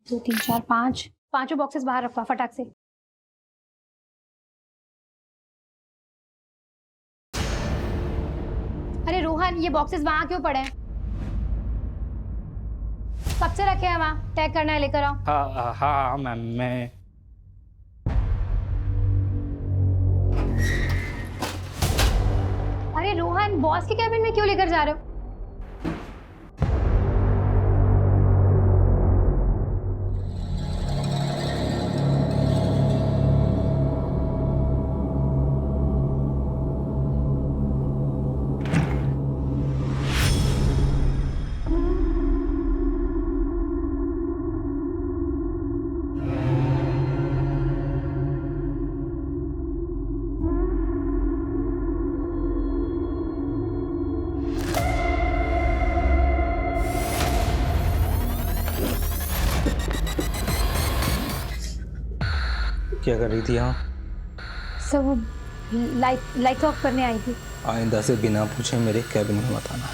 2 3 4 5 पांचों बॉक्सेस बाहर रखवा फटाक से। अरे रोहन, ये बॉक्सेस वहां क्यों पड़े हैं? कब से रखे हैं वहां? पैक करना है, लेकर आओ। हाँ हाँ मैम, मैं अरे रोहन, बॉस के कैबिन में क्यों लेकर जा रहे हो? क्या कर रही थी यहाँ? सब लाइट ऑफ करने आई थी। आइंदा से बिना पूछे मेरे कैबिन में मत आना।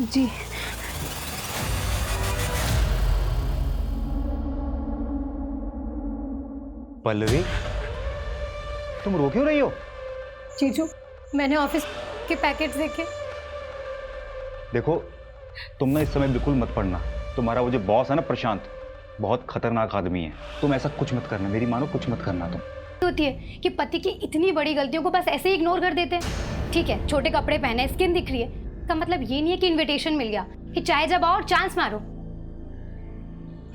जी। पल्लवी, तुम रो क्यों रही हो? जीजू, मैंने ऑफिस के पैकेट्स देखे। देखो, तुम ना इस समय बिल्कुल मत पढ़ना। तुम्हारा वो जो बॉस है ना प्रशांत, बहुत खतरनाक आदमी है। तुम ऐसा कुछ मत करना, मेरी मानो, कुछ मत करना तुम। होती है कि पति की इतनी बड़ी गलतियों को बस ऐसे ही इग्नोर कर देते हैं। ठीक है, छोटे कपड़े पहने, स्किन दिख रही है, इसका मतलब ये नहीं है कि इनविटेशन मिल गया कि चाहे जब आओ और चांस मारो।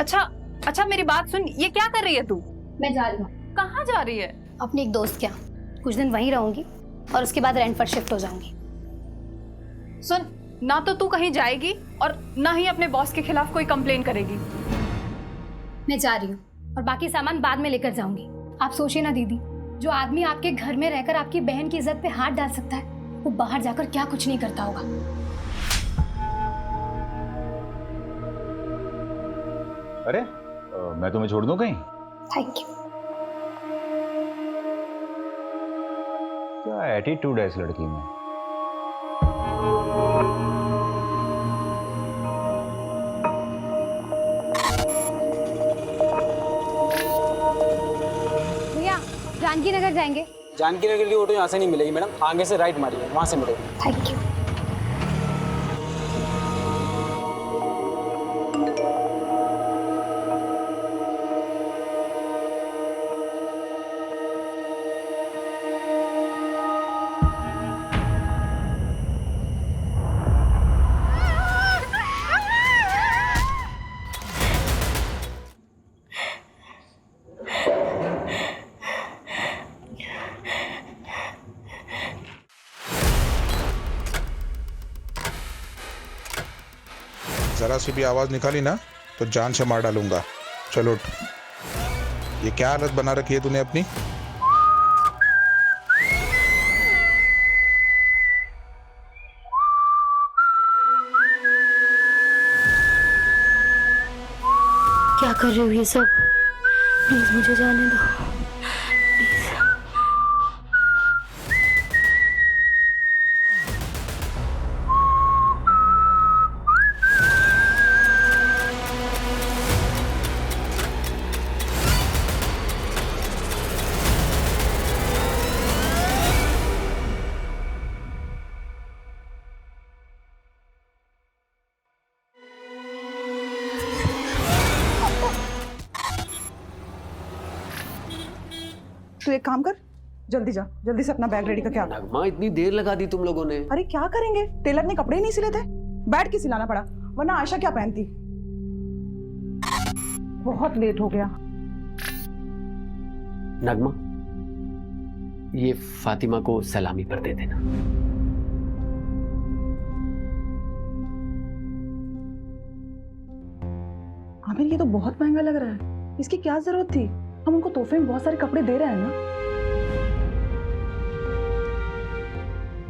अच्छा मेरी बात सुन, ये क्या कर रही है तू? मैं जा रही हूँ। कहाँ जा रही है? अपने एक दोस्त के यहाँ कुछ दिन वहीं रहूंगी और उसके बाद रेंट पर शिफ्ट हो जाऊंगी। सुन, ना तो तू कहीं जाएगी और ना ही अपने बॉस के खिलाफ कोई कंप्लेन करेगी। मैं जा रही हूँ और बाकी सामान बाद में लेकर जाऊंगी। आप सोचिए ना दीदी, जो आदमी आपके घर में रहकर आपकी बहन की इज्जत पे हाथ डाल सकता है, वो बाहर जाकर क्या कुछ नहीं करता होगा। अरे मैं तुम्हें छोड़ दूं कहीं? Thank you. क्या एटीट्यूड है इस लड़की में। भैया, जानकी नगर जाएंगे? जानकी नगर की ऑटो यहाँ से नहीं मिलेगी मैडम, आगे से राइट मारिए, वहाँ से मिलेगी। Thank you. जरा सी भी आवाज निकाली ना तो जान से मार डालूंगा। चलो उठ। ये क्या हालत बना रखी है तूने अपनी? क्या कर रहे हो ये सब? प्लीज मुझे जाने दो। तू एक काम कर, जल्दी जा, जल्दी से अपना बैग रेडी करके आ। नगमा, इतनी देर लगा दी तुम लोगों ने। अरे क्या करेंगे, टेलर ने कपड़े ही नहीं सिले थे, बैठ के सिलाना पड़ा, वरना आयशा क्या पहनती। बहुत लेट हो गया। नगमा, ये फातिमा को सलामी पर दे देना। आमिर, ये तो बहुत महंगा लग रहा है, इसकी क्या जरूरत थी? हम उनको तोहफे में बहुत सारे कपड़े दे रहे हैं ना।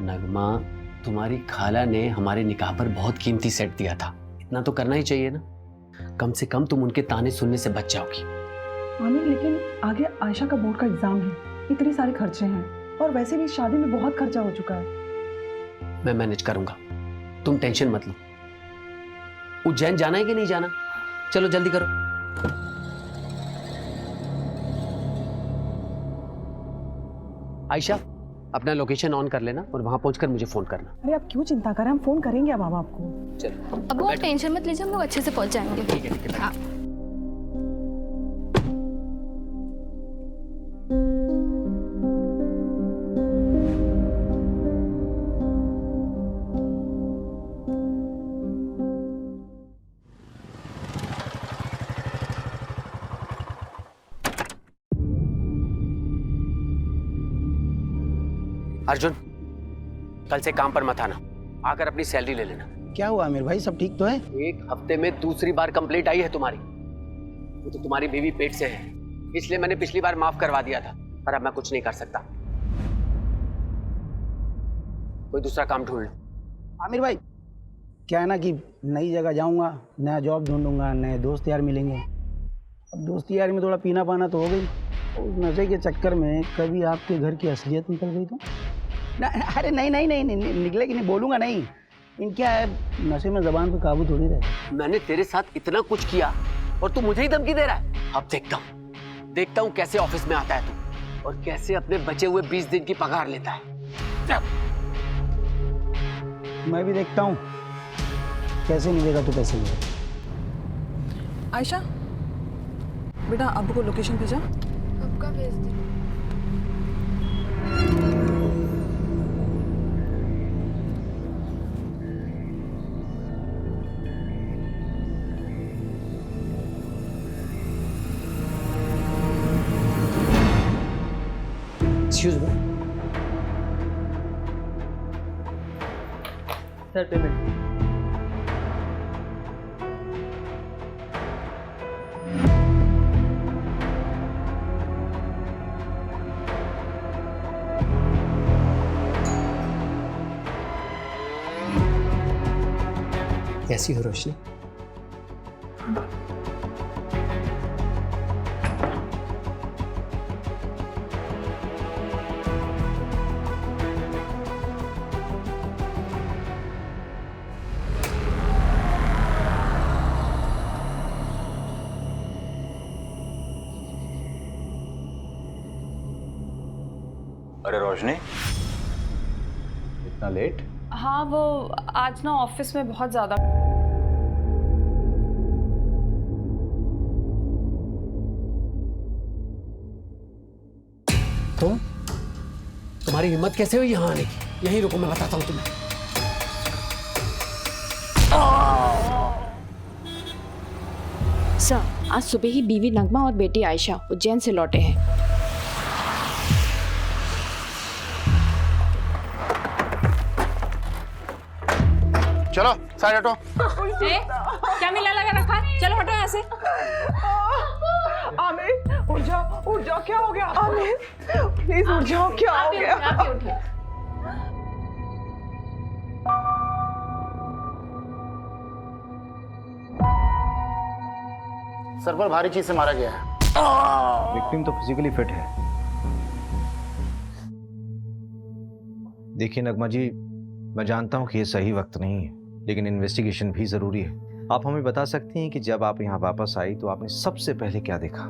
नगमा, तुम्हारी खाला ने हमारे निकाह पर बहुत कीमती सेट दिया था, इतना तो करना ही चाहिए ना। कम से कम तुम उनके ताने सुनने से बच जाओगी। आमिर, लेकिन आगे आयशा का बोर्ड का एग्जाम है, इतने सारे खर्चे हैं, और वैसे भी शादी में बहुत खर्चा हो चुका है। मैं मैनेज करूंगा, तुम टेंशन मत लो। उज्जैन जाना है कि नहीं जाना? चलो जल्दी करो। आयशा, अपना लोकेशन ऑन कर लेना और वहां पहुंचकर मुझे फोन करना। अरे आप क्यों चिंता करें, हम फोन करेंगे अब आपको। चलो अब वो टेंशन मत लीजिए, हम लोग अच्छे से पहुंच जाएंगे। ठीक है, ठीक है। अर्जुन, कल से काम पर मत आना, आकर अपनी सैलरी ले लेना। क्या हुआ आमिर भाई, सब ठीक तो है? एक हफ्ते में दूसरी बार कंप्लेंट आई है तुम्हारी। वो तो तुम्हारी बीवी पेट से है, इसलिए मैंने पिछली बार माफ करवा दिया था, पर अब मैं कुछ नहीं कर सकता। कोई दूसरा काम ढूंढ लो। आमिर भाई, क्या है ना कि नई जगह जाऊंगा, नया जॉब ढूंढूंगा, नए दोस्त यार मिलेंगे। अब दोस्ती यार में थोड़ा पीना पाना तो हो गई, उस नशे के चक्कर में कभी आपके घर की असलियत निकल गई तो ना। अरे नहीं नहीं नहीं, नहीं निकलेगी नहीं, बोलूँगा नहीं। इन क्या है, नशे में जबान पे काबू थोड़ी रहता। मैंने तेरे साथ इतना कुछ किया और तू मुझे ही धमकी दे रहा है। अब देखता हूँ कैसे ऑफिस में आता है तू, और कैसे अपने बचे हुए 20 दिन की पगार लेता है। मैं भी देखता हूँ कैसे मिलेगा तो पैसे मिलेगा। आयशा बेटा, अब्बू को लोकेशन भेजा? कब का भेज दी? Excuse me sir, payment. कैसी हो रोशनी? अरे रोशनी, इतना लेट? हाँ, वो आज ना ऑफिस में बहुत ज्यादा। तुम्हारी हिम्मत कैसे हुई यहाँ आने की? यहीं रुको, मैं बताता हूँ तुम्हें। सर, आज सुबह ही बीवी नगमा और बेटी आयशा उज्जैन से लौटे हैं। चलो साइड हटो। क्या मिला लगा रखा? चलो हटो यहाँ से। आमिर उठ जाओ, क्या हो गया? आमिर प्लीज उठ जाओ, क्या हो गया? आप उठिए। सर पर भारी चीज से मारा गया है। विक्टिम तो फिजिकली फिट है। देखिए नगमा जी, मैं जानता हूँ कि ये सही वक्त नहीं है, लेकिन इन्वेस्टिगेशन भी जरूरी है। आप हमें बता सकती हैं कि जब आप यहाँ वापस आई तो आपने सबसे पहले क्या देखा?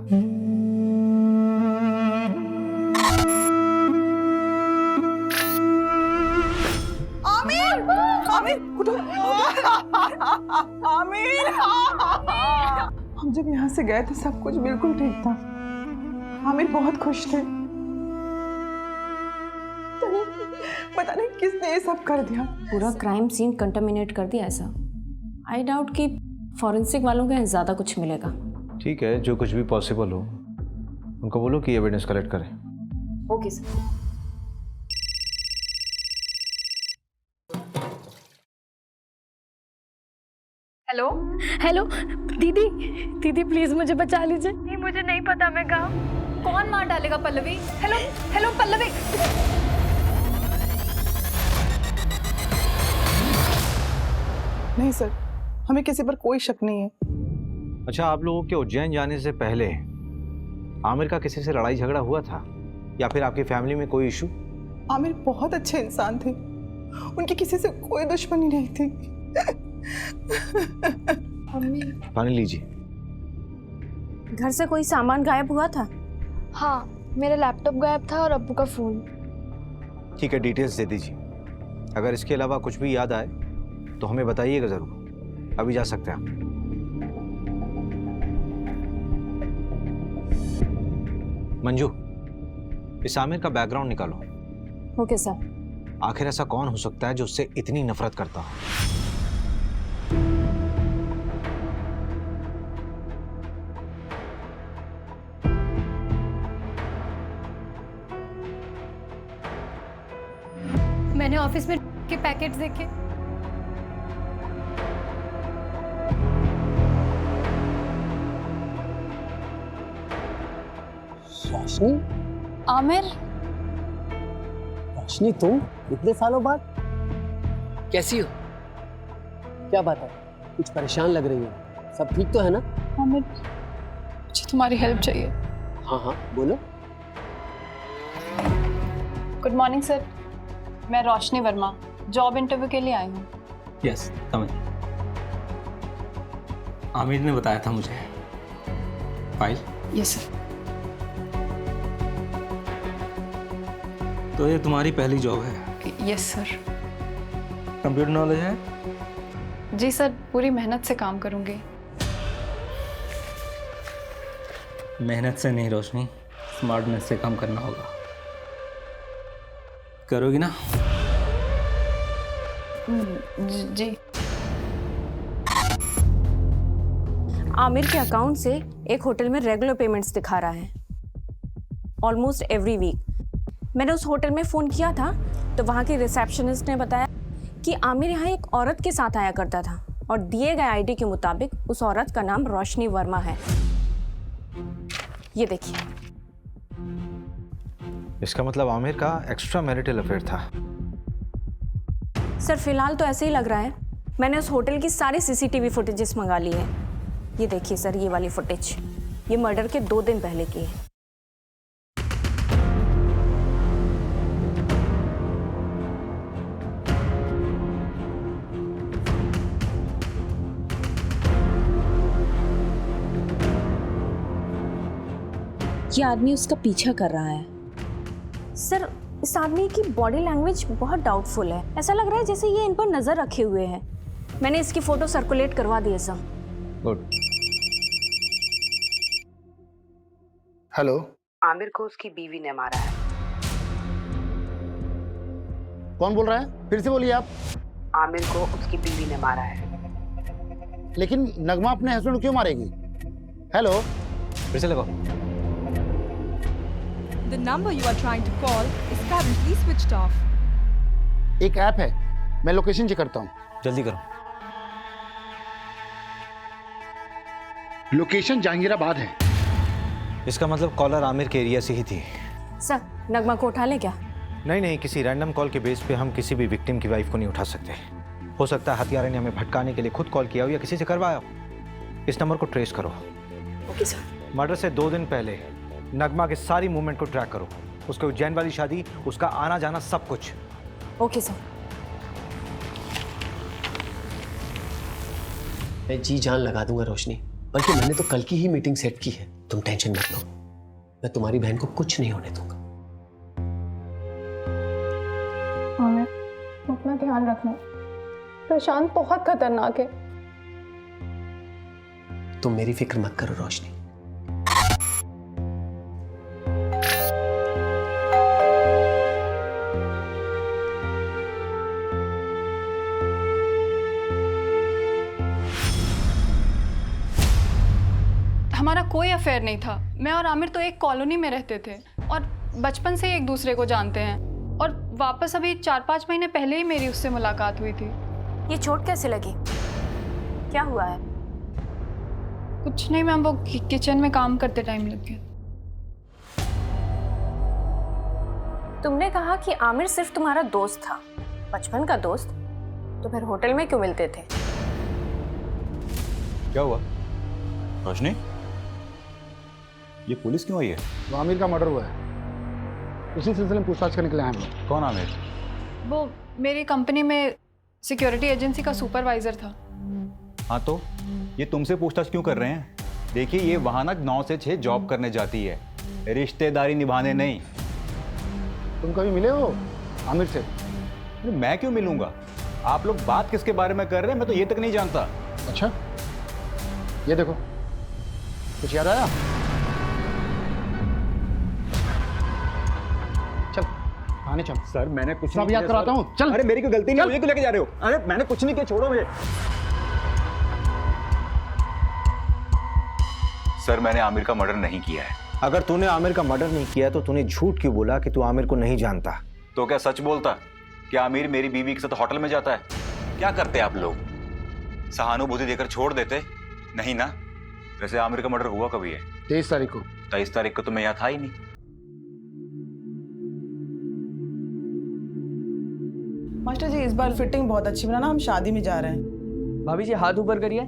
आमिर उठो। आमिर, हम जब यहाँ से गए थे सब कुछ बिल्कुल ठीक था। आमिर बहुत खुश थे। पता नहीं किसने ये सब कर दिया। पूरा क्राइम सीन कंटामिनेट कर दिया ऐसा। आई डाउट कि फॉरेंसिक वालों के ज़्यादा कुछ मिलेगा। ठीक है, जो कुछ भी पॉसिबल हो उनको बोलो कि एविडेंस कलेक्ट करें। Okay sir. हेलो हेलो दीदी प्लीज मुझे बचा लीजिए। नहीं, मुझे नहीं पता मैं कहाँ। कौन मार डालेगा पल्लवी? हेलो पल्लवी। नहीं सर, हमें किसी पर कोई शक नहीं है। अच्छा, आप लोगों के उज्जैन जाने से पहले आमिर का किसी से लड़ाई झगड़ा हुआ था या फिर आपकी फैमिली में कोई इशू? आमिर बहुत अच्छे इंसान थे, उनकी किसी से कोई दुश्मनी नहीं थी। मम्मी, पानी लीजिए। घर से कोई सामान गायब हुआ था? हाँ, मेरा लैपटॉप गायब था और अब्बू का फ़ोन। ठीक है, डिटेल्स दे दीजिए। अगर इसके अलावा कुछ भी याद आए तो हमें बताइएगा ज़रूर। अभी जा सकते हैं आप। मंजू, इस आमिर का बैकग्राउंड निकालो। Okay sir. आखिर ऐसा कौन हो सकता है जो उससे इतनी नफरत करता हो? मैंने ऑफिस में के पैकेट्स देखे। रोशनी, आमिर, रोशनी तुम इतने सालों बाद? कैसी हो? क्या बात है? कुछ परेशान लग रही हो। सब ठीक तो है ना? आमिर, मुझे तुम्हारी हेल्प चाहिए। हाँ हाँ बोलो। गुड मॉर्निंग सर, मैं रोशनी वर्मा जॉब इंटरव्यू के लिए आई हूँ। यस, कम। आमिर ने बताया था मुझे। फाइल? Yes sir. तो ये तुम्हारी पहली जॉब है? Yes sir. कंप्यूटर नॉलेज है? जी सर, पूरी मेहनत से काम करूँगी। मेहनत से नहीं रोशनी, स्मार्टनेस से काम करना होगा। करोगी ना? जी। आमिर के अकाउंट से एक होटल में रेगुलर पेमेंट्स दिखा रहा है, ऑलमोस्ट एवरी वीक। मैंने उस होटल में फ़ोन किया था तो वहाँ के रिसेप्शनिस्ट ने बताया कि आमिर यहाँ एक औरत के साथ आया करता था और दिए गए आईडी के मुताबिक उस औरत का नाम रोशनी वर्मा है। ये देखिए। इसका मतलब आमिर का एक्स्ट्रा मैरिटल अफेयर था। सर फिलहाल तो ऐसे ही लग रहा है। मैंने उस होटल की सारी सीसीटीवी फुटेजेस मंगा ली है। ये देखिए सर, ये वाली फुटेज, ये मर्डर के 2 दिन पहले की है। ये आदमी उसका पीछा कर रहा है। सर इस आदमी की बॉडी लैंग्वेज बहुत डाउटफुल है। ऐसा लग रहा है जैसे ये इन पर नजर रखे हुए हैं। मैंने इसकी फोटो सर्कुलेट करवा दी है सर। गुड। हेलो। आमिर को उसकी बीवी ने मारा है। कौन बोल रहा है? फिर से बोलिए आप। आमिर को उसकी बीवी ने मारा है। लेकिन नगमा अपने हस्बैंड को क्यों मारेगी? हेलो। फिर से लगाओ। The number you are trying to call is currently switched off. एक ऐप है, मैं लोकेशन चेक करता हूँ। जल्दी करो। लोकेशन जहांगीराबाद है। इसका मतलब कॉलर आमिर के एरिया से ही थी। सर नगमा को उठा ले क्या? नहीं, किसी रैंडम कॉल के बेस पे हम किसी भी विक्टिम की वाइफ को नहीं उठा सकते। हो सकता है हत्यारे ने हमें भटकाने के लिए खुद कॉल किया हो या किसी से करवाया हो। इस नंबर को ट्रेस करो। Okay sir. मर्डर से 2 दिन पहले नगमा के सारी मूवमेंट को ट्रैक करो। उसके उज्जैन वाली शादी, उसका आना जाना, सब कुछ। Okay sir. मैं जी जान लगा दूंगा रोशनी, बल्कि मैंने तो कल की ही मीटिंग सेट की है। तुम टेंशन मत लो, मैं तुम्हारी बहन को कुछ नहीं होने दूंगा। आमिर, अपना ध्यान रखना। प्रशांत बहुत खतरनाक है। तुम मेरी फिक्र मत करो रोशनी। हमारा कोई अफेयर नहीं था। मैं और आमिर तो एक कॉलोनी में रहते थे और बचपन से ही एक दूसरे को जानते हैं। और वापस अभी 4-5 महीने पहले ही मेरी उससे मुलाकात हुई थी। ये चोट कैसे लगी? क्या हुआ है? कुछ नहीं मैम, वो किचन में काम करते टाइम लग गया। तुमने कहा कि आमिर सिर्फ तुम्हारा दोस्त था, बचपन का दोस्त, तो फिर होटल में क्यों मिलते थे? क्या हुआ रोशनी? ये पुलिस क्यों आई है? तो आमिर का मर्डर हुआ है, उसी सिलसिले में पूछताछ करने के लिए आए हम लोग। कौन आमिर? वो मेरी कंपनी में सिक्योरिटी एजेंसी का सुपरवाइजर था। हाँ तो ये तुमसे पूछताछ क्यों कर रहे हैं? देखिए ये वहाँ ना 9 से 6 जॉब करने जाती है, रिश्तेदारी निभाने नहीं। तुम कभी मिले हो आमिर से? मैं क्यों मिलूंगा? आप लोग बात किसके बारे में कर रहे हैं मैं तो ये तक नहीं जानता। अच्छा, ये देखो, कुछ याद आया? चल आने चल। सर मैंने कुछ सब याद कराता हूँ, चल। अरे मेरी कोई गलती नहीं, मुझे क्यों लेके जा रहे हो? अरे मैंने कुछ नहीं किया, छोड़ो मुझे। सर मैंने आमिर का मर्डर नहीं किया है। अगर तूने आमिर का मर्डर नहीं किया तो तूने झूठ क्यों बोला कि तू आमिर को नहीं जानता? तो क्या सच बोलता? क्या आमिर मेरी बीवी के साथ होटल में जाता है? क्या करते आप लोग? सहानुभूति देकर छोड़ देते? नहीं ना। वैसे आमिर का मर्डर हुआ कभी है? 23 तारीख को। 23 तारीख को तो मैं यहाँ था ही नहीं। मास्टर जी इस बार फिटिंग बहुत अच्छी बनाना, हम शादी में जा रहे हैं। भाभी जी हाथ ऊपर करिए।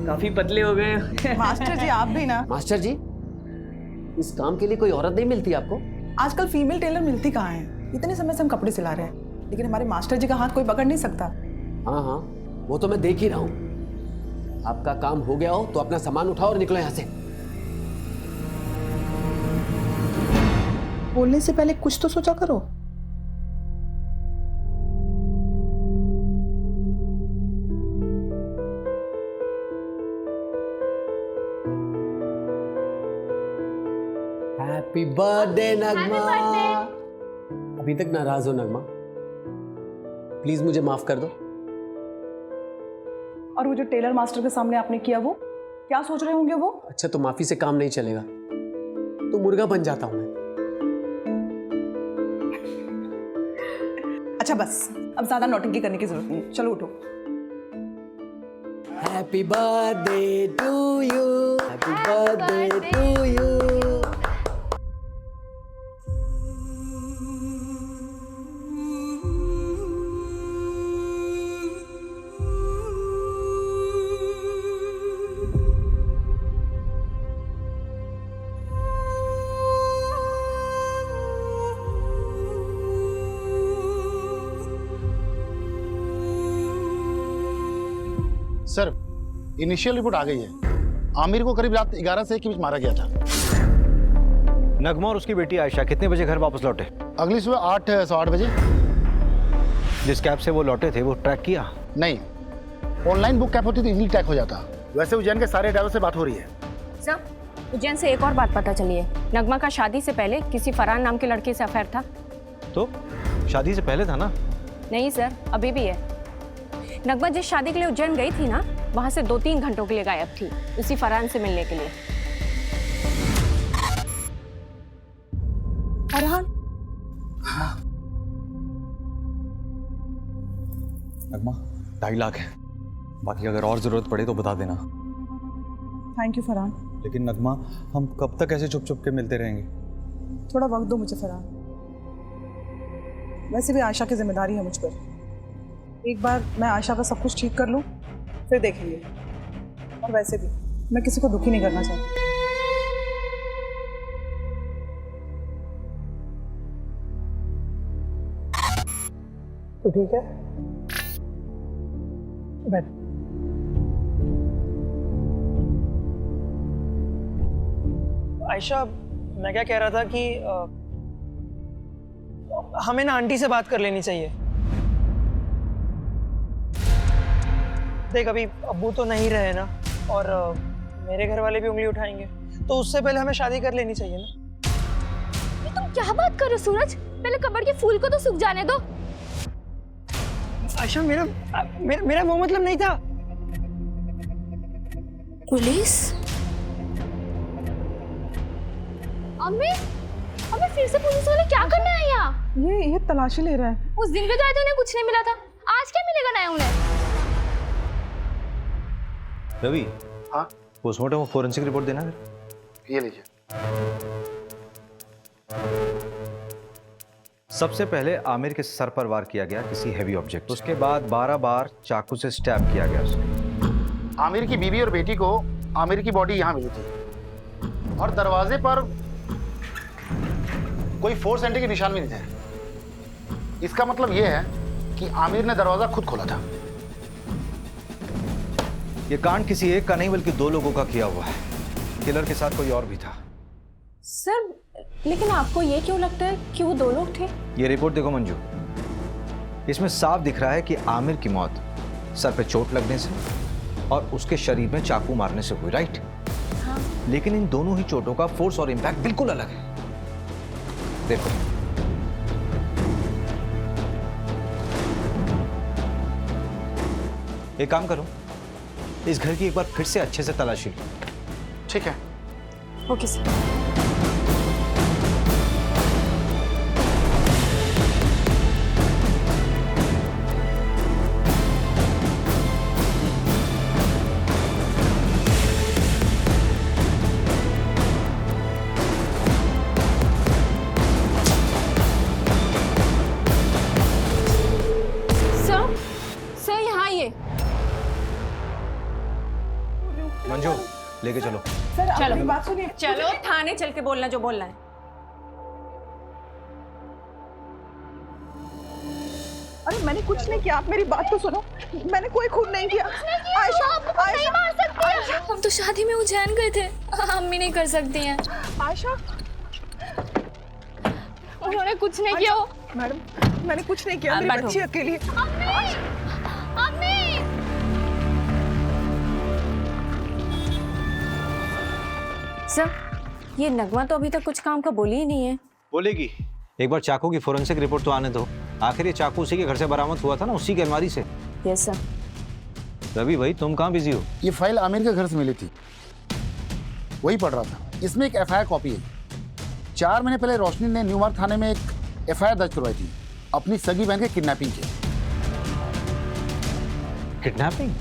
काफी पतले हो गए। मास्टर जी आप भी ना। मास्टर जी इस काम के लिए कोई औरत नहीं मिलती आपको? आजकल फीमेल टेलर मिलती कहाँ है? इतने समय से हम कपड़े सिला रहे हैं, लेकिन हमारे मास्टर जी का हाथ कोई पकड़ नहीं सकता। हाँ हाँ वो तो मैं देख ही रहा हूँ। आपका काम हो गया हो तो अपना सामान उठाओ और निकलो यहाँ से। बोलने से पहले कुछ तो सोचा करो। हैप्पी बर्थडे नगमा। अभी तक नाराज हो नगमा? प्लीज मुझे माफ कर दो। और वो जो टेलर मास्टर के सामने आपने किया, वो क्या सोच रहे होंगे वो? अच्छा तो माफी से काम नहीं चलेगा तो मुर्गा बन जाता हूं मैं। अच्छा बस, अब ज्यादा नौटंकी करने की जरूरत नहीं है, चलो उठो। Happy birthday to you, happy birthday to you. Sir initial report आ गई है। आमिर को करीब रात 11 से 1 के बीच मारा गया था। नगमा और उसकी बेटी आयशा कितने बजे घर वापस लौटे? अगली सुबह 8 सवा 8 बजे। जिस कैब से वो लौटे थे वो ट्रैक किया? नहीं, ऑनलाइन बुक कैब होती तो इजीली ट्रैक हो जाता। वैसे उज्जैन के सारे ड्राइवर से बात हो रही है। सर उज्जैन से एक और बात पता चली है। नगमा का शादी से पहले किसी फरहान नाम के लड़के से अफेयर था। तो शादी से पहले था ना? नहीं सर, अभी भी है। नगमा जिस शादी के लिए उज्जैन गई थी ना, वहां से 2-3 घंटों के लिए गायब थी, उसी फरहान से मिलने के लिए। फरहान? नगमा 2.5 लाख है, बाकी अगर और जरूरत पड़े तो बता देना। Thank you Farhan. लेकिन नगमा हम कब तक ऐसे चुप चुप के मिलते रहेंगे? थोड़ा वक्त दो मुझे फरहान। वैसे भी आयशा की जिम्मेदारी है मुझ पर। एक बार मैं आयशा का सब कुछ ठीक कर लूं, फिर देखेंगे। और वैसे भी मैं किसी को दुखी नहीं करना चाहती। तो ठीक है, बैठ। आयशा मैं क्या कह रहा था कि हमें ना आंटी से बात कर लेनी चाहिए। देख अभी अब्बू तो नहीं रहे ना, और मेरे घर वाले भी उंगली उठाएंगे, तो उससे पहले हमें शादी कर लेनी चाहिए ना। तुम क्या बात कर रहे हो सूरज? पहले कब्र के फूल को तो सूख जाने दो। आयशा मेरा वो मतलब नहीं था। पुलिस? अम्मी फिर से पुलिस वाले क्या करने आए यहाँ? ये तलाशी ले रहा है। उस दिन भी तो आए थे, उन्हें कुछ नहीं मिला था। आज क्या मिलेगा नया उन्हें? रवि, हाँ पोस्टमार्टम और फोरेंसिक रिपोर्ट देना फिर। ये लीजिए। सबसे पहले आमिर के सर पर वार किया गया किसी हैवी ऑब्जेक्ट। उसके बाद 12 बार चाकू से स्टैब किया गया उसे। आमिर की बीवी और बेटी को आमिर की बॉडी यहाँ मिली थी और दरवाजे पर कोई फोर्स एंट्री के निशान भी नहीं थे। इसका मतलब ये है कि कि आमिर ने दरवाजा खुद खोला था। ये कांड किसी एक का नहीं बल्कि दो लोगों का किया हुआ है। किलर के साथ कोई और भी था। सर, लेकिन आपको ये क्यों लगता है कि वो दो लोग थे? ये रिपोर्ट देखो मंजू, इसमें साफ दिख रहा है कि आमिर की मौत सर पे चोट लगने से और उसके शरीर में चाकू मारने से हुई, राइट? हाँ। लेकिन इन दोनों ही चोटों का फोर्स और इम्पैक्ट बिल्कुल अलग है। देखो, एक काम करो, इस घर की एक बार फिर से अच्छे से तलाशी लो। ठीक है। Okay sir. मंजू, लेके चलो। सर, चलो मेरी बात सुनिए। चलो थाने चल के बोलना जो बोलना है। अरे मैंने कुछ नहीं किया, आप मेरी बात तो सुनो। मैंने कोई खून नहीं किया। आयशा, नहीं मार सकती है। हम तो शादी में उज्जैन गए थे, हम भी नहीं कर सकती हैं। आयशा, उन्होंने कुछ नहीं किया। मैडम मैंने कुछ नहीं किया, मेरी बच्ची अकेली है। सर, ये नगमा तो अभी तक कुछ काम का बोली ही नहीं है। बोलेगी। एक बार चाकू की फोरेंसिक रिपोर्ट तो आने दो। आखिर ये चाकू उसी के घर से बरामद हुआ था ना, उसी की अलमारी से। Yes sir. रवि भाई, तुम कहाँ बिजी हो? ये फाइल आमिर के घर से मिली थी, वही पढ़ रहा था। इसमें एक एफआईआर कॉपी है। 4 महीने पहले रोशनी ने न्यू मार्ग थाने में एक एफआईआर दर्ज करवाई थी अपनी सगी बहन के किडनैपिंग की। किडनैपिंग?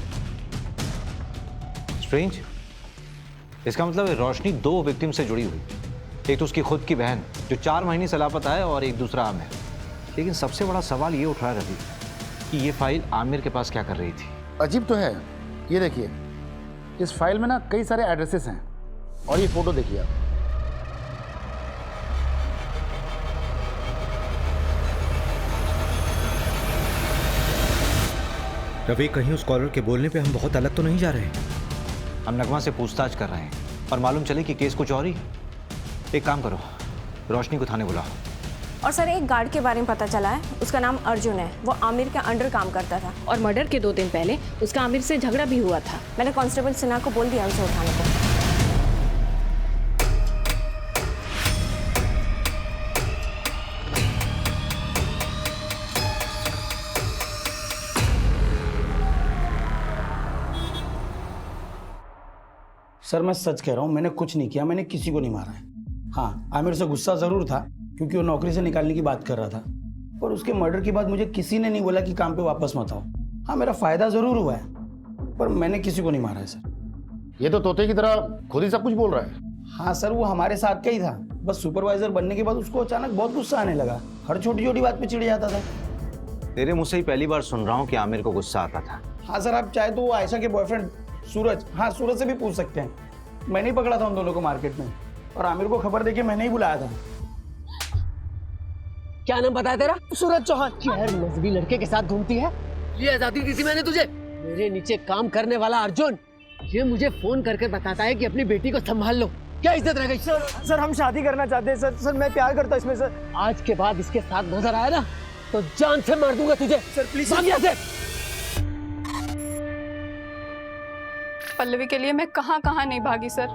स्ट्रेंज। इसका मतलब है रोशनी 2 विक्टिम से जुड़ी हुई। एक तो उसकी खुद की बहन जो 4 महीने से लापता है, और एक दूसरा आमिर। लेकिन सबसे बड़ा सवाल ये उठ रहा है रवि कि ये फाइल आमिर के पास क्या कर रही थी? अजीब तो है। ये देखिए, इस फाइल में ना कई सारे एड्रेसेस हैं, और ये फोटो देखिए आप। रवि, कहीं उस कॉलर के बोलने पे हम बहुत अलग तो नहीं जा रहे हैं? हम नगमा से पूछताछ कर रहे हैं और मालूम चले कि केस कुछ और ही। एक काम करो, रोशनी को थाने बुलाओ। और सर, एक गार्ड के बारे में पता चला है, उसका नाम अर्जुन है। वो आमिर के अंडर काम करता था और मर्डर के 2 दिन पहले उसका आमिर से झगड़ा भी हुआ था। मैंने कांस्टेबल सिन्हा को बोल दिया उसे उठाने को। सर, मैं सच कह रहा हूँ, मैंने कुछ नहीं किया, मैंने किसी को नहीं मारा है। हाँ, आमिर से गुस्सा ज़रूर था क्योंकि वो नौकरी से निकालने की बात कर रहा था, पर उसके मर्डर के बाद मुझे किसी ने नहीं बोला कि काम पे वापस मत आओ। हाँ, मेरा फ़ायदा ज़रूर हुआ है, पर मैंने किसी को नहीं मारा है सर। ये तो तोते की तरह खुद ही सब कुछ बोल रहा है। हाँ सर, वो हमारे साथ का ही था। बस सुपरवाइजर बनने के बाद उसको अचानक बहुत गुस्सा आने लगा। हर छोटी छोटी बात पे चिढ़ जाता था। तेरे मुँह से ही पहली बार सुन रहा हूँ कि आमिर को गुस्सा आता था। हाँ सर, आप चाहे तो वो आयशा के बॉयफ्रेंड सूरज, हाँ सूरज से भी पूछ सकते हैं। मैंने ही पकड़ा था उन दोनों को मार्केट में, और आमिर को खबर देके मैंने ही बुलाया था। क्या नाम बताया तेरा? सूरज चौहान। क्या नजबी लड़के के साथ घूमती है? ये आजादी दी थी मैंने तुझे। मेरे नीचे काम करने वाला अर्जुन ये मुझे फोन करके बताता है कि अपनी बेटी को संभाल लो। क्या इज्जत रह गई? सर हम शादी करना चाहते हैं सर। सर मैं प्यार करता हूँ इसमें सर। आज के बाद इसके साथ नजर आया ना तो जान से मार दूंगा तुझे। सर प्लीज भाग यहाँ से। पल्लवी के लिए मैं कहाँ कहाँ नहीं भागी सर,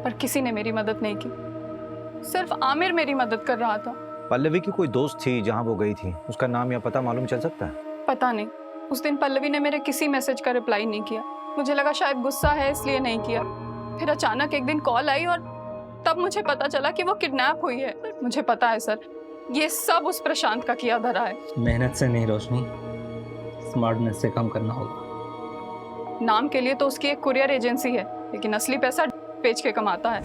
पर किसी ने मेरी मदद नहीं की। सिर्फ आमिर मेरी मदद कर रहा था। पल्लवी की कोई दोस्त थी जहाँ वो गई थी, उसका नाम या पता मालूम चल सकता है? पता नहीं। उस दिन पल्लवी ने मेरे किसी मैसेज का रिप्लाई नहीं किया। मुझे लगा शायद गुस्सा है इसलिए नहीं किया। फिर अचानक एक दिन कॉल आई और तब मुझे पता चला कि वो किडनैप हुई है। मुझे पता है सर, ये सब उस प्रशांत का किया धरा है। मेहनत से नहीं रोशनी, स्मार्टनेस से काम करना होगा। नाम के लिए तो उसकी एक कुरियर एजेंसी है, लेकिन असली पैसा बेच के कमाता है।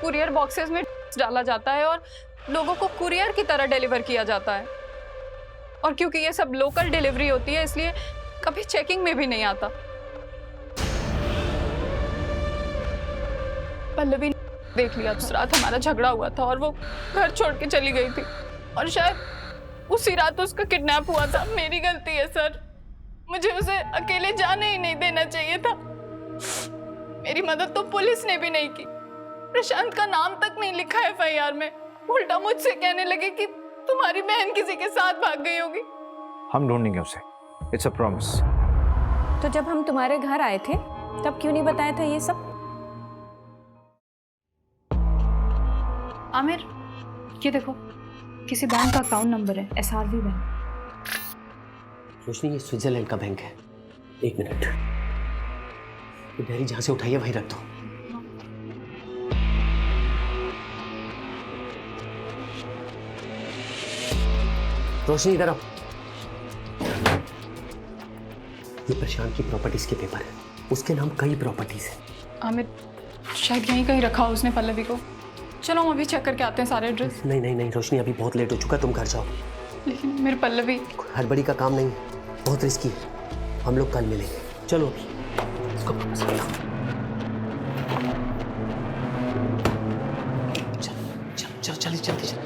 कुरियर बॉक्सेस में डाला जाता है और लोगों को कुरियर की तरह डिलीवर किया जाता है। और क्योंकि ये सब लोकल डिलीवरी होती है इसलिए कभी चेकिंग में भी नहीं आता। पल्लवी ने देख लिया, उस रात हमारा झगड़ा हुआ था और वो घर छोड़ के चली गई थी। और शायद उसी रात उसका किडनैप हुआ था। मेरी गलती है सर, मुझे उसे अकेले जाने ही नहीं देना चाहिए था। मेरी मदद तो पुलिस ने भी नहीं की, प्रशांत का नाम तक नहीं लिखा एफआईआर में। उल्टा मुझसे कहने लगे कि तुम्हारी बहन किसी के साथ भाग गई होगी। हम ढूंढेंगे उसे, इट्स अ प्रॉमिस। तो जब हम तुम्हारे घर आए थे तब क्यों नहीं बताया था ये सब? आमिर, ये देखो, किसी बैंक का अकाउंट नंबर है, SRV बैंक। रोशनी, ये स्विट्जरलैंड का बैंक है। 1 मिनट, ये डायरी जहां से उठाई है वहीं रख दो। रोशनी इधर आओ। ये प्रशांत की प्रॉपर्टीज के पेपर है, उसके नाम कई प्रॉपर्टीज है। आमिर, शायद यहीं कहीं रखा हो उसने पल्लवी को। चलो हम अभी चेक करके आते हैं सारे एड्रेस। नहीं नहीं नहीं रोशनी, अभी बहुत लेट हो चुका, तुम घर जाओ। लेकिन मेरे पल्लवी, हड़बड़ी का काम नहीं है, बहुत रिस्की है। हम लोग कल मिलेंगे। चलो अभी इसको वापस रखो। चलो जल्दी जल्दी चलो।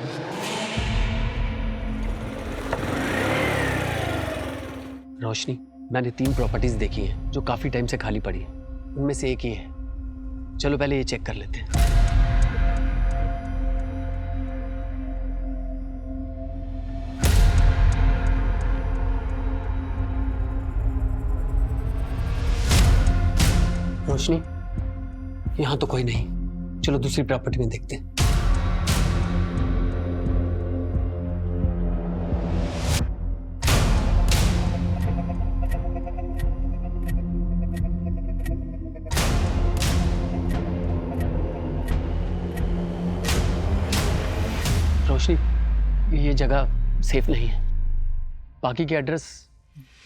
रोशनी, मैंने 3 प्रॉपर्टीज देखी हैं जो काफी टाइम से खाली पड़ी है। उनमें से एक ही है। चलो पहले ये चेक कर लेते हैं। रोशनी, यहां तो कोई नहीं। चलो दूसरी प्रॉपर्टी में देखते हैं। रोशनी, ये जगह सेफ नहीं है। बाकी के एड्रेस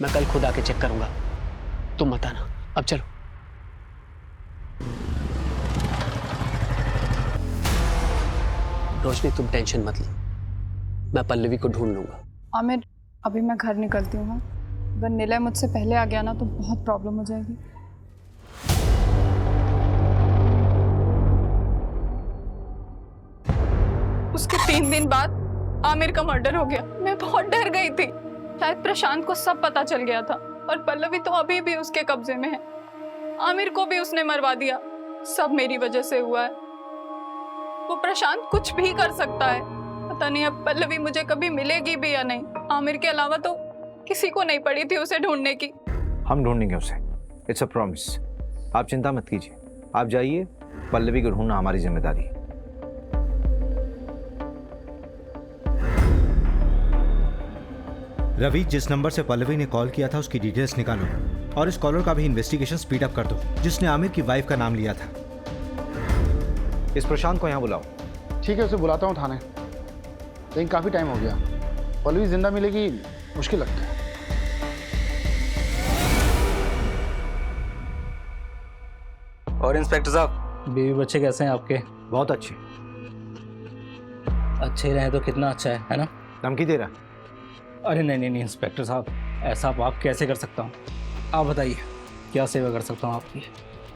मैं कल खुद आके चेक करूंगा, तुम मत आना। अब चलो। रोशनी, तुम टेंशन मत लो, मैं पल्लवी को ढूंढ लूंगा। आमिर, अभी मैं घर निकलती हूँ। अगर निलय मुझसे पहले आ गया ना तो बहुत प्रॉब्लम हो जाएगी। उसके 3 दिन बाद आमिर का मर्डर हो गया। मैं बहुत डर गई थी, शायद प्रशांत को सब पता चल गया था और पल्लवी तो अभी भी उसके कब्जे में है। आमिर को भी उसने मरवा दिया। सब मेरी वजह से हुआ है। वो प्रशांत कुछ भी कर सकता है। पता नहीं अब पल्लवी मुझे कभी मिलेगी भी या नहीं। आमिर के अलावा तो किसी को नहीं पड़ी थी उसे ढूंढने की। हम ढूंढेंगे उसे, इट्स अ प्रॉमिस। आप चिंता मत कीजिए, आप जाइए, पल्लवी को ढूंढना हमारी जिम्मेदारी है। रवि, जिस नंबर से पल्लवी ने कॉल किया था उसकी डिटेल्स निकालो और इस कॉलर का भी इन्वेस्टिगेशन स्पीड अप कर दो, जिसने आमिर की वाइफ का नाम लिया था। इस प्रशांत को यहाँ बुलाओ। ठीक है, उसे बुलाता हूँ थाने, लेकिन काफ़ी टाइम हो गया। पल्लवी जिंदा मिलेगी मुश्किल लगता है। और इंस्पेक्टर साहब, बीवी बच्चे कैसे हैं आपके? बहुत अच्छे। अच्छे रहे तो कितना अच्छा है ना? धमकी दे रहा? अरे नहीं नहीं इंस्पेक्टर साहब, ऐसा आप कैसे कर सकता हूँ? आप बताइए क्या सेवा कर सकता हूँ आपकी?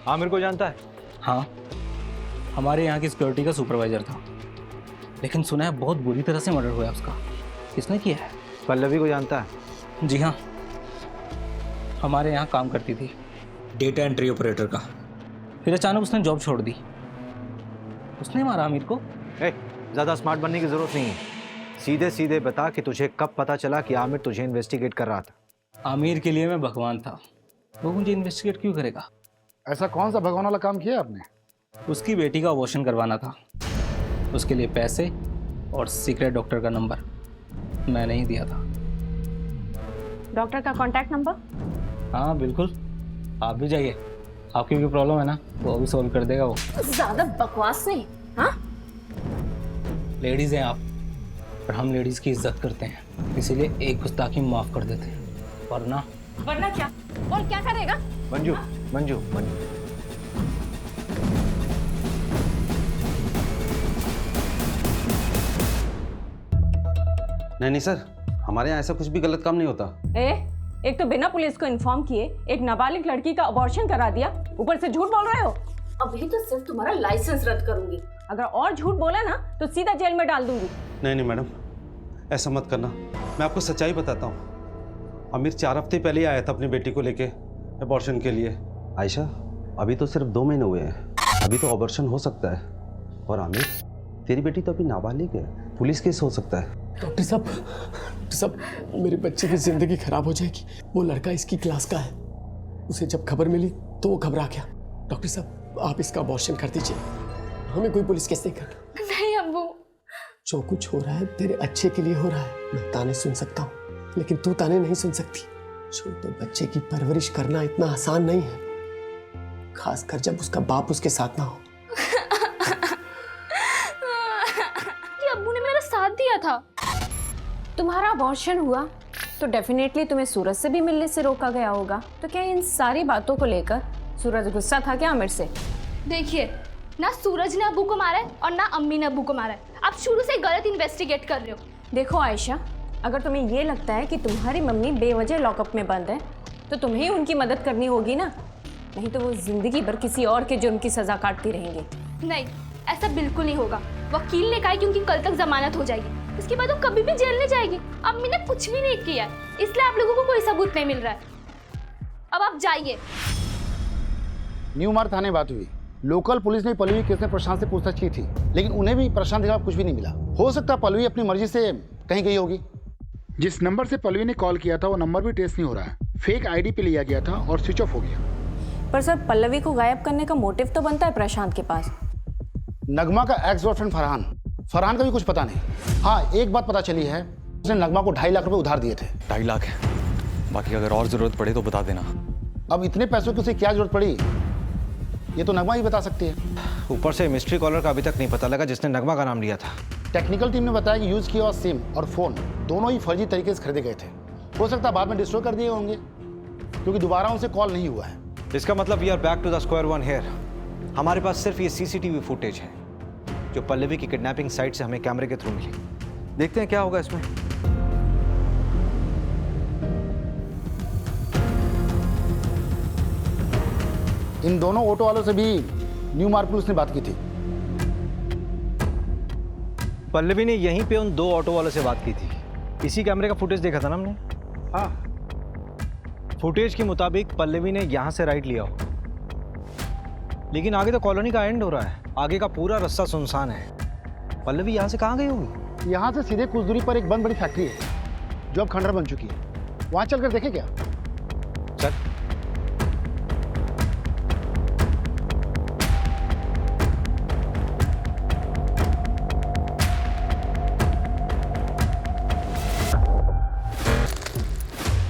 आमिर को जानता है? हाँ, हमारे यहाँ की सिक्योरिटी का सुपरवाइजर था, लेकिन सुना है बहुत बुरी तरह से मर्डर हुआ है उसका। किसने किया है? पल्लवी को जानता है? जी हाँ, हमारे यहाँ काम करती थी, डेटा एंट्री ऑपरेटर का। फिर अचानक उसने जॉब छोड़ दी। उसने मारा आमिर को। ज़्यादा स्मार्ट बनने की ज़रूरत नहीं है, सीधे सीधे बता कि तुझे कब पता चला कि आमिर तुझे इन्वेस्टिगेट कर रहा था। आमिर के लिए मैं भगवान था, वो मुझे इन्वेस्टिगेट क्यों करेगा? ऐसा कौन सा भगवान वाला काम किया आपने? उसकी बेटी का अबॉर्शन करवाना था, उसके लिए पैसे और सीक्रेट डॉक्टर का नंबर मैंने ही दिया था। डॉक्टर का कॉन्टैक्ट नंबर? हाँ बिल्कुल, आप भी जाइए, आपकी भी प्रॉब्लम है ना, वो भी सॉल्व कर देगा वो। ज्यादा बकवास नहीं। हाँ, लेडीज हैं आप, पर हम लेडीज की इज्जत करते हैं, इसीलिए एक गुस्ताखी माफ कर देते हैं, वरना क्या? और क्या करेगा? मंजू, मंजू, मंजू, नहीं सर, हमारे यहाँ ऐसा कुछ भी गलत काम नहीं होता। एक तो बिना पुलिस को इन्फॉर्म किए एक नाबालिग लड़की का अबॉर्शन करा दिया, ऊपर से झूठ बोल रहे हो। अभी तो सिर्फ तुम्हारा लाइसेंस रद्द करूंगी। अगर और झूठ बोला ना तो सीधा जेल में डाल दूंगी। नहीं मैडम, ऐसा मत करना। मैं आपको सच्चाई बताता हूँ। आमिर 4 हफ्ते पहले ही आया था अपनी बेटी को लेके अबॉर्शन के लिए। आयशा, अभी तो सिर्फ 2 महीने हुए हैं, अभी तो अबॉर्शन हो सकता है। और आमिर, तेरी बेटी तो अभी नाबालिग है, पुलिस केस हो सकता है। डॉक्टर साहब, मेरे बच्चे की जिंदगी खराब हो जाएगी। वो लड़का इसकी क्लास का है, उसे जब खबर मिली तो वो घबरा गया। डॉक्टर साहब, आप इसका अबॉर्शन कर दीजिए, हमें कोई पुलिस केस नहीं करना। नहीं अब्बू, जो कुछ हो रहा है तेरे अच्छे के लिए हो रहा है। मैं ताने सुन सकता हूँ, लेकिन तू ताने नहीं सुन सकती। छोटे बच्चे की परवरिश करना इतना आसान नहीं है, खासकर जब उसका बाप उसके साथ ना हो। कि अब्बू ने मेरा साथ दिया था। तुम्हारा अबॉर्शन हुआ तो डेफिनेटली तुम्हें सूरज से भी मिलने से रोका गया होगा। तो क्या इन सारी बातों को लेकर सूरज गुस्सा था क्या आमिर से? देखिए, ना सूरज ने अब्बू को मारा है और ना अम्मी ने अब्बू को मारा है। आप शुरू से गलत इन्वेस्टिगेट कर रहे हो। देखो आयशा, अगर तुम्हें ये लगता है कि तुम्हारी मम्मी बेवजह लॉकअप में बंद है तो तुम्हें ही उनकी मदद करनी होगी ना, नहीं तो वो जिंदगी भर किसी और के जुर्म की सजा काटती रहेंगी। नहीं, ऐसा बिल्कुल नहीं होगा। वकील ने कहा है कि उनकी कल तक जमानत हो जाएगी, उसके बाद वो कभी भी जेल नहीं जाएगी। अम्मी ने कुछ भी नहीं किया है, इसलिए आप लोगों को कोई सबूत नहीं मिल रहा है। अब आप जाइए। न्यू मार्ग थाने बात हुई। लोकल पुलिस ने पल्लवी केस में प्रशांत से पूछताछ की थी, लेकिन उन्हें भी प्रशांत के खिलाफ कुछ भी नहीं मिला। हो सकता है पल्लवी अपनी मर्जी से कहीं गई होगी। जिस नंबर से पल्लवी ने कॉल किया था वो नंबर भी ट्रेस नहीं हो रहा है। फेक आईडी पे लिया गया था और स्विच ऑफ हो गया। पर सर, पल्लवी को गायब करने का मोटिव तो बनता है प्रशांत के पास। नगमा का एक्स गर्लफ्रेंड फरहान का भी कुछ पता नहीं। हाँ, एक बात पता चली है, उसने नगमा को 2.5 लाख रुपए उधार दिए थे। 2.5 लाख है, बाकी अगर और जरूरत पड़े तो बता देना। अब इतने पैसों की उसे क्या जरूरत पड़ी, ये तो नगमा ही बता सकती है। ऊपर से मिस्ट्री कॉलर का अभी तक नहीं पता लगा जिसने नगमा का नाम लिया था। टेक्निकल टीम ने बताया कि यूज किया हुआ सिम और फोन दोनों ही फर्जी तरीके से खरीदे गए थे। हो सकता है बाद में डिस्ट्रॉय कर दिए होंगे, क्योंकि दोबारा उनसे कॉल नहीं हुआ है। इसका मतलब we are back to the square one here. हमारे पास सिर्फ ये सीसीटीवी फुटेज है जो पल्लवी की किडनैपिंग साइट से हमें कैमरे के थ्रू मिली। देखते हैं क्या होगा इसमें। इन दोनों ऑटो वालों से भी न्यू मार्ग पुलिस ने बात की थी। पल्लवी ने यहीं पे उन 2 ऑटो वालों से बात की थी। इसी कैमरे का फुटेज देखा था ना हमने। हाँ, फुटेज के मुताबिक पल्लवी ने यहाँ से राइट लिया हो, लेकिन आगे तो कॉलोनी का एंड हो रहा है, आगे का पूरा रास्ता सुनसान है। पल्लवी यहाँ से कहाँ गई होगी? यहाँ से सीधे कुछ दूरी पर एक बंद बड़ी फैक्ट्री है जो अब खंडर बन चुकी है। वहाँ चलकर देखें क्या? चल।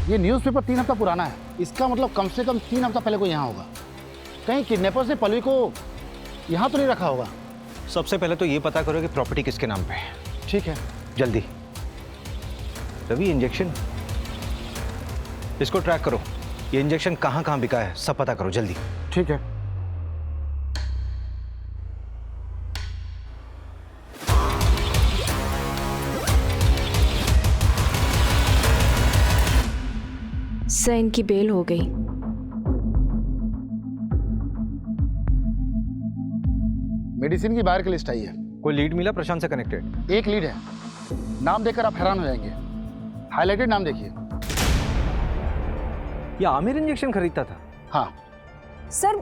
ये न्यूज़पेपर 3 हफ्ता पुराना है। इसका मतलब कम से कम 3 हफ्ता पहले कोई यहाँ होगा। कहीं किडनैपर्स ने पल्लवी को यहाँ तो नहीं रखा होगा। सबसे पहले तो ये पता करो कि प्रॉपर्टी किसके नाम पे है। ठीक है, जल्दी। रवि, इंजेक्शन, इसको ट्रैक करो। ये इंजेक्शन कहाँ कहाँ बिका है सब पता करो जल्दी। ठीक है। सर, इनकी बेल हो गई। मेडिसिन की बाहर की लिस्ट आई है। कोई लीड मिला प्रशांत से कनेक्टेड? एक लीड है, नाम देखकर आप हैरान हो जाएंगे। हाईलाइटेड नाम देखिए। ये आमिर इंजेक्शन खरीदता था? हाँ सर,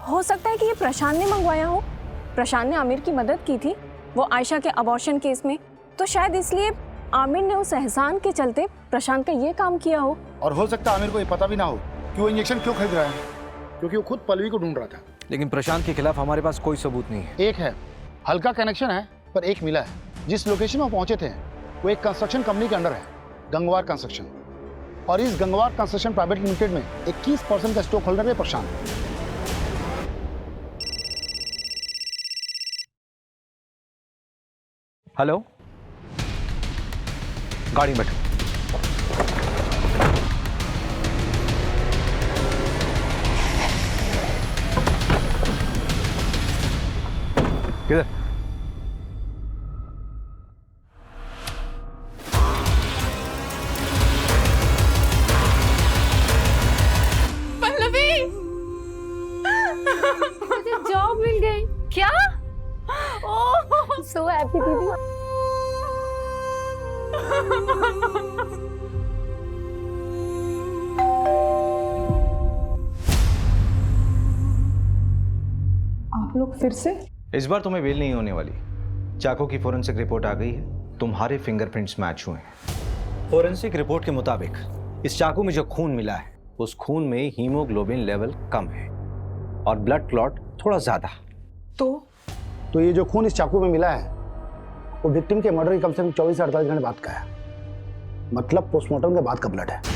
हो सकता है कि ये प्रशांत ने मंगवाया हो। प्रशांत ने आमिर की मदद की थी वो आयशा के अबॉर्शन केस में, तो शायद इसलिए आमिर ने उस एहसान के चलते प्रशांत का ये काम किया हो। और हो सकता है आमिर को ये पता भी ना हो कि वो इंजेक्शन क्यों खरीद रहा है, क्योंकि वो खुद पल्लवी को ढूंढ रहा था। लेकिन प्रशांत के खिलाफ हमारे पास कोई सबूत नहीं है। एक है, हल्का कनेक्शन है, पर एक मिला है। जिस लोकेशन में पहुंचे थे वो एक कंस्ट्रक्शन कंपनी के अंडर है, गंगवार कंस्ट्रक्शन। और इस गंगवार कंस्ट्रक्शन प्राइवेट लिमिटेड में 21% का स्टॉक होल्डर है प्रशांत। हेलो, गाड़ी में बैठो। किधर? पल्लवी, मुझे जॉब मिल गई। क्या? ओह, सो हैप्पी दीदी। लोग फिर से? इस बार तुम्हें बेल नहीं होने वाली। चाकू की फोरेंसिक रिपोर्ट आ गई है, तुम्हारे फिंगरप्रिंट्स मैच हुए हैं। फोरेंसिक रिपोर्ट के मुताबिक इस चाकू में जो खून मिला है उस खून में हीमोग्लोबिन लेवल कम है और ब्लड क्लॉट थोड़ा ज्यादा। तो ये जो खून इस चाकू में मिला है वो विक्टिम के मर्डर की कम से कम 24 से 48 घंटे बाद का है, मतलब पोस्टमार्टम के बाद का ब्लड है।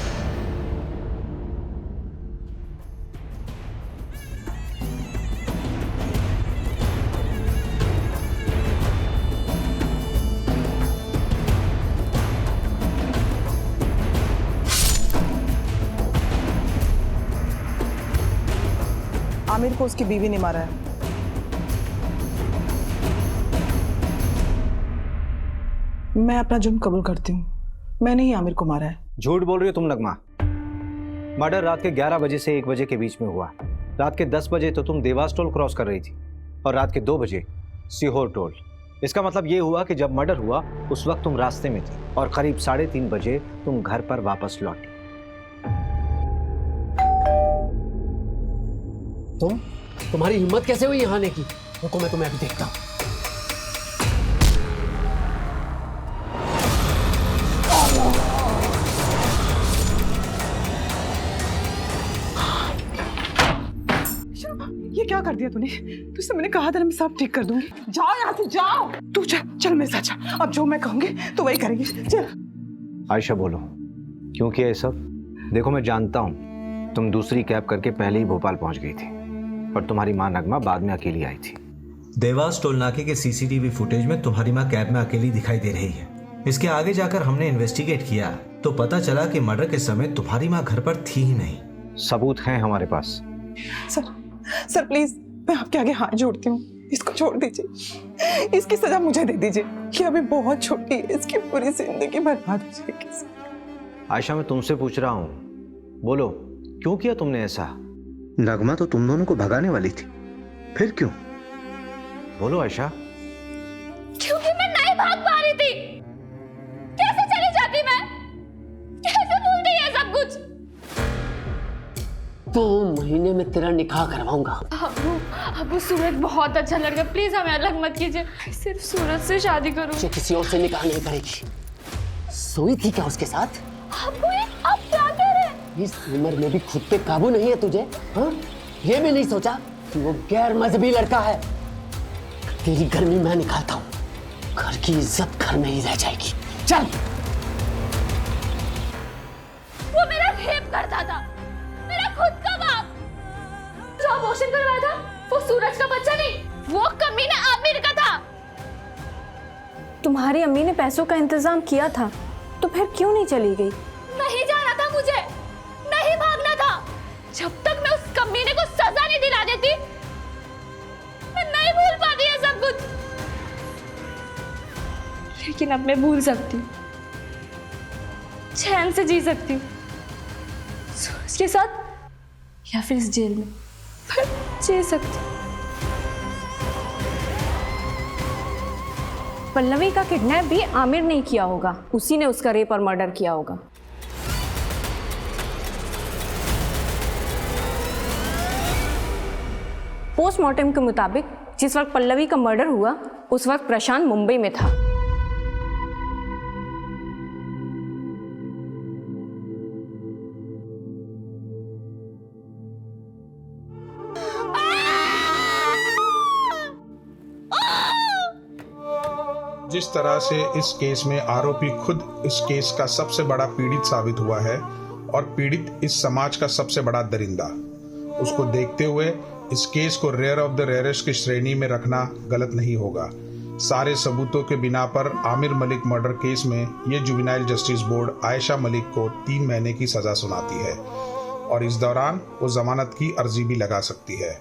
आमिर को उसकी बीवी ने मारा है। मैं अपना जुर्म कबूल करती हूँ, मैंने ही आमिर को मारा है। झूठ बोल रही हो तुम नगमा। मर्डर रात के 11 बजे से 1 बजे के बीच में हुआ। रात के 10 बजे तो तुम देवास टोल क्रॉस कर रही थी और रात के 2 बजे सीहोर टोल। इसका मतलब ये हुआ कि जब मर्डर हुआ उस वक्त तुम रास्ते में थी और करीब 3:30 बजे तुम घर पर वापस लौटी। तुम्हारी हिम्मत कैसे हुई यहाँ आने की? रुको, मैं तुम्हें अभी देखता हूँ। ये क्या कर दिया तूने? तुझसे मैंने कहा था ना मैं सब ठीक कर दूंगी। जाओ यहाँ से, जाओ। तू चल, चल मेरे साथ चल। अब जो मैं कहूंगी तो वही करेंगे। चल। आयशा बोलो, क्यों किया ये सब? देखो मैं जानता हूँ तुम दूसरी कैब करके पहले ही भोपाल पहुंच गई थी और तुम्हारी माँ नगमा बाद में अकेली आई थी। देवास टोल नाके के सीसीटीवी फुटेज में तुम्हारी माँ कैब में अकेली दिखाई दे रही है। इसके आगे जाकर हमने इन्वेस्टिगेट किया तो पता चला कि मर्डर के समय तुम्हारी माँ घर पर थी ही नहीं। सबूत हैं हमारे पास। सर प्लीज, मैं आपके आगे हाथ जोड़ती हूँ, इसको छोड़ दीजिए। इसकी सजा मुझे दे दीजिए। ये अभी बहुत छोटी है, इसकी पूरी जिंदगी बर्बाद हो जाएगी। आयशा मैं तुमसे पूछ रहा हूँ, बोलो क्यों किया तुमने ऐसा? नगमा तो तुम दोनों को भगाने वाली थी, फिर क्यों? बोलो आयशा। क्योंकि मैं नहीं भाग पा रही थी। कैसे चली जाती मैं? कैसे भूलती है सब कुछ? 2 महीने में तेरा निकाह करवाऊंगा। अबू सूरज बहुत अच्छा लड़का, प्लीज हमें अलग मत कीजिए। सिर्फ सूरज से शादी करूँ। किसी और से निकाह नहीं करेगी। सोई थी क्या उसके साथ? अबू आप क्या कह रहे हैं? इस उम्र में भी खुद पे काबू नहीं है तुझे? हाँ? ये भी नहीं सोचा कि वो गैर मजहबी लड़का है? तेरी गर्मी मैं निकालता हूँ, घर की इज्जत घर में ही रह जाएगी। चल। वो मेरा रेप करता था, मेरा खुद का बाप। जो अबॉर्शन करवाया था वो सूरज का बच्चा नहीं, वो कमीना आमिर का था। तुम्हारी अम्मी ने पैसों का इंतजाम किया था तो फिर क्यों नहीं चली गई? नहीं जाना था मुझे, नहीं भागना था। जब तक मैं उस कमीने को सजा नहीं दिला देती मैं नहीं भूल पाती है सब कुछ। लेकिन अब मैं भूल सकती हूँ, चैन से जी सकती हूँ, सूरज के साथ या फिर इस जेल में, पर जी सकती हूँ। पल्लवी का किडनैप भी आमिर ने किया होगा, उसी ने उसका रेप और मर्डर किया होगा। पोस्टमार्टम के मुताबिक जिस वक्त पल्लवी का मर्डर हुआ उस वक्त प्रशांत मुंबई में था। जिस तरह से इस केस में आरोपी खुद इस केस का सबसे बड़ा पीड़ित साबित हुआ है और पीड़ित इस समाज का सबसे बड़ा दरिंदा, उसको देखते हुए इस केस को रेयर ऑफ द रेयरेस्ट की श्रेणी में रखना गलत नहीं होगा। सारे सबूतों के बिना पर आमिर मलिक मर्डर केस में ये juvenile justice board Ayesha Malik को 3 महीने की सजा सुनाती है और इस दौरान वो जमानत की अर्जी भी लगा सकती है।